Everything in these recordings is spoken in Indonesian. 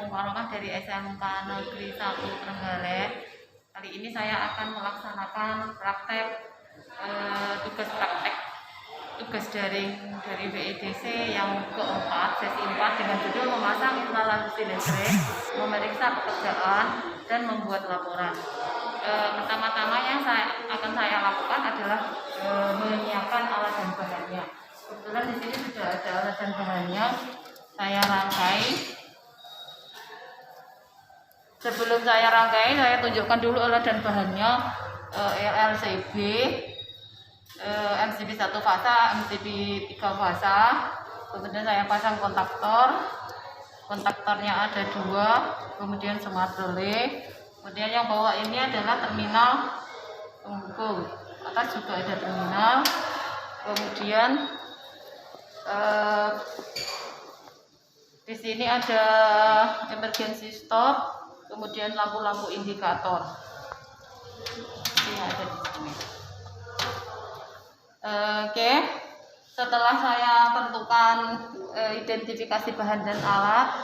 Mukarramah dari SMK Negeri 1 Trenggalek. Kali ini saya akan melaksanakan tugas daring dari WEDC yang keempat, sesi 4 dengan judul memasang instalasi listrik, memeriksa pekerjaan, dan membuat laporan. Pertama-tama yang akan saya lakukan adalah menyiapkan alat dan bahannya. Kebetulan di sini sudah ada alat dan bahannya. Saya rangkai. Sebelum saya rangkai, saya tunjukkan dulu alat dan bahannya. LCB, MCB 1 fasa, MCB 3 fasa. Kemudian saya pasang kontaktor. Kontaktornya ada 2. Kemudian smart relay. Kemudian yang bawah ini adalah terminal penghubung. Atas juga ada terminal. Kemudian di sini ada emergency stop. Kemudian lampu-lampu indikator. Ini ada di sini. Oke. Setelah saya tentukan identifikasi bahan dan alat,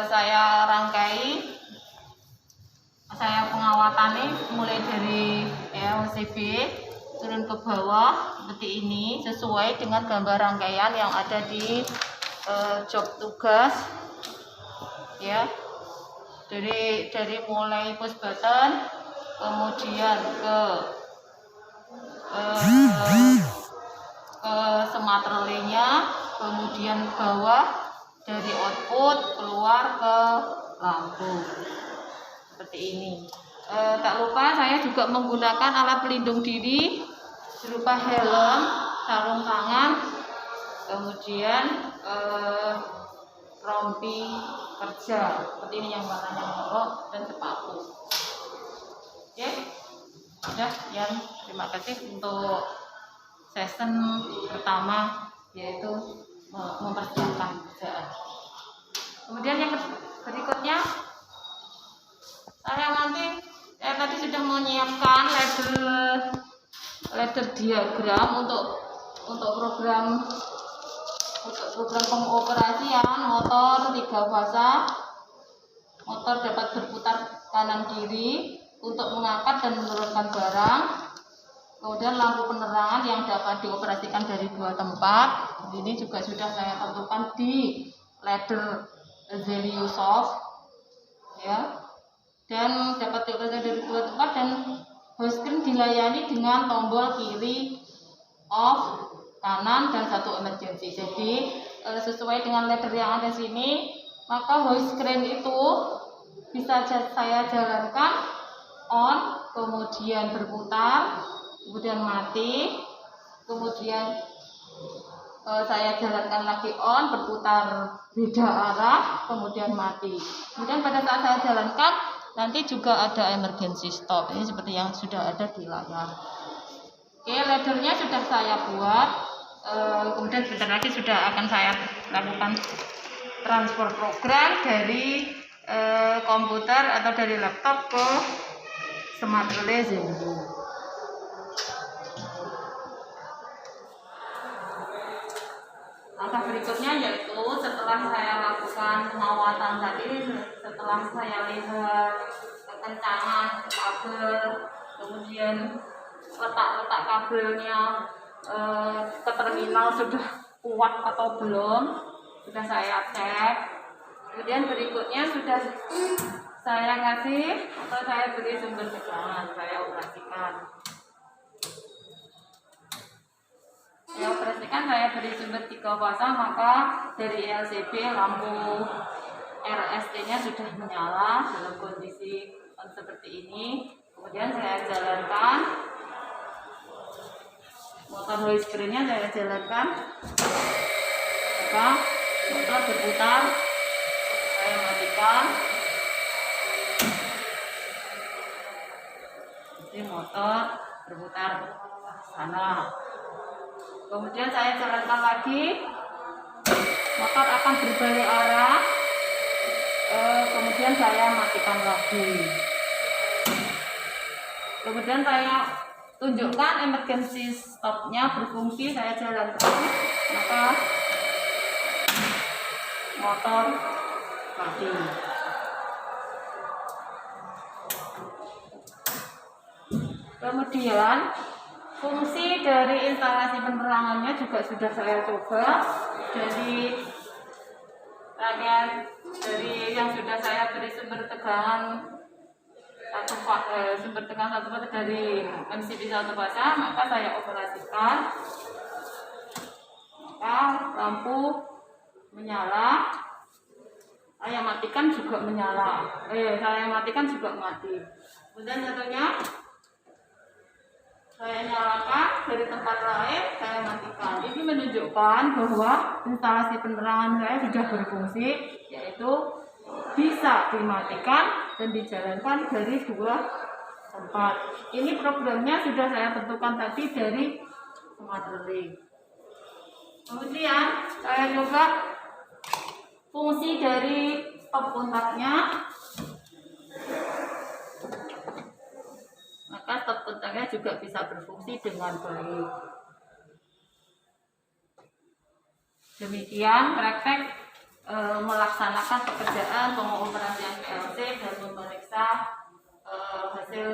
saya rangkai. Saya pengawatane mulai dari LCB turun ke bawah seperti ini sesuai dengan gambar rangkaian yang ada di job tugas, ya. Dari mulai push button, kemudian ke smart relay-nya, kemudian bawah dari output keluar ke lampu seperti ini. Tak lupa saya juga menggunakan alat pelindung diri berupa helm, sarung tangan, kemudian rompi kerja seperti ini yang warnanya merah dan sepatu. Oke, sudah sekian. Terima kasih untuk season pertama, yaitu mempersiapkan kerjaan. Kemudian yang berikutnya, saya tadi sudah menyiapkan ladder diagram untuk program pengoperasian motor 3 fasa. Motor dapat berputar kanan kiri untuk mengangkat dan menurunkan barang. Kemudian lampu penerangan yang dapat dioperasikan dari 2 tempat. Ini juga sudah saya tentukan di ladder Zeliusoft, ya. Dan dapat dioperasikan dari 2 tempat, dan host screen dilayani dengan tombol kiri off, kanan, dan 1 emergency. Jadi sesuai dengan ladder yang ada sini, maka host screen itu bisa saya jalankan on, kemudian berputar, kemudian mati, kemudian saya jalankan lagi on, berputar beda arah, kemudian mati. Kemudian pada saat saya jalankan, nanti juga ada emergency stop. Ini seperti yang sudah ada di layar. Oke, laddernya sudah saya buat. Kemudian sebentar lagi sudah akan saya lakukan transfer program dari komputer atau dari laptop ke smart relay Zeliu. Langkah berikutnya yaitu setelah saya lakukan pengawatan tadi, setelah saya lihat kekencangan kabel, kemudian letak kabelnya ke terminal sudah kuat atau belum, sudah saya cek. Kemudian berikutnya sudah saya kasih atau saya beri sumber tegangan, saya operasikan. Saya beri sumber 3 fasa, maka dari LCB lampu RST-nya sudah menyala dalam kondisi seperti ini. Kemudian saya jalankan motor hoist screen-nya, saya jalankan, maka motor berputar, saya matikan. Jadi motor berputar ke sana. Kemudian saya jalankan lagi, motor akan berbalik arah, kemudian saya matikan lagi. Kemudian saya tunjukkan emergency stopnya berfungsi, saya jalankan, maka motor mati. Kemudian fungsi dari instalasi penerangannya juga sudah saya coba. Jadi rangkaian dari yang sudah saya beri sumber tegangan satu watt dari MCB 1 fasa, maka saya operasikan, maka lampu menyala, saya matikan juga menyala, saya matikan juga mati. Kemudian satunya saya nyalakan dari tempat lain, saya matikan. Ini menunjukkan bahwa instalasi penerangan saya sudah berfungsi, yaitu bisa dimatikan dan dijalankan dari dua tempat. Ini programnya sudah saya tentukan tadi dari smart relay. Kemudian saya coba fungsi dari stop kontaknya. Maka stop kontaknya juga bisa berfungsi dengan baik. Demikian praktek melaksanakan pekerjaan pengoperasian PLC dan memeriksa hasil